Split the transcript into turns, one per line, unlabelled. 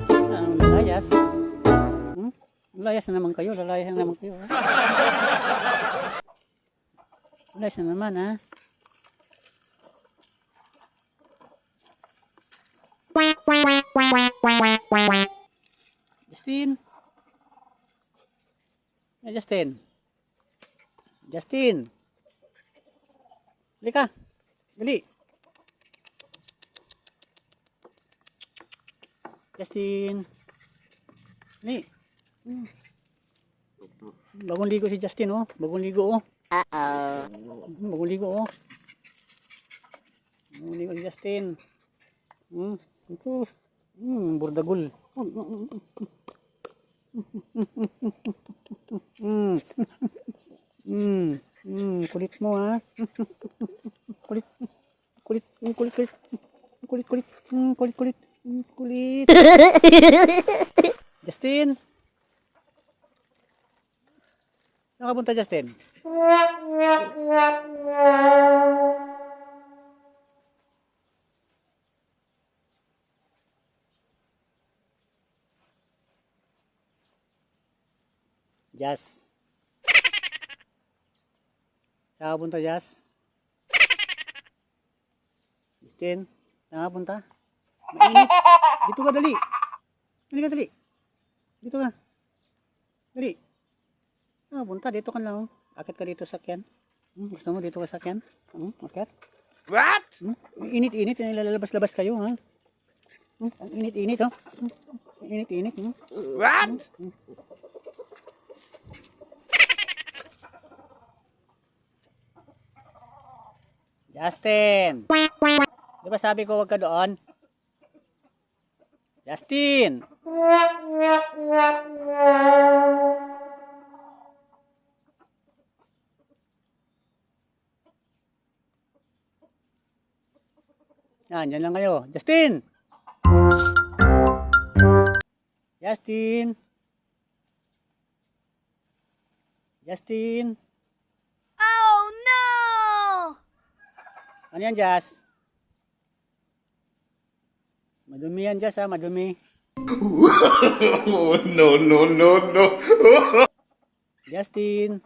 Anong lalayas? Lalayas na naman kayo, lalayas na naman kayo. Ha? Lalayas na naman, ha? Justin. Hey, Justin. Justin. Halika. Dali. Justin. Dali. Bagong ligo si Justin, oh. Bagong ligo, oh. Bagong ligo, oh. Bagong ligo si Justin. Ito. Burdagol. Kulit mo, ha. Kulit. Kulit. Kulit. Kulit. Kulit. Kulit. Kulit. Kulit. Kulit. Justin. Saan ka punta, Justin? Jas. Saan ka punta, Jas? Justin, saan ka punta? Mainit. Dito ka, dali. Dali ka, dali. Dito ka. Dali. Saan ka punta? Dito ka lang. Akit ka dito sa sakyan. Gusto mo dito ka sa sakyan? Akit.
What?
Init-init. Nilalabas-labas kayo, ha? Ang init-init, oh. Init-init,
What?
Justin! Di ba sabi ko wag ka doon? Justin! Yan lang kayo. Justin! Justin! Justin!
Oh no!
Ano yan, Jas? Madumi yan, Jas, ha? Madumi.
Oh, no, no, no, no.
Justin.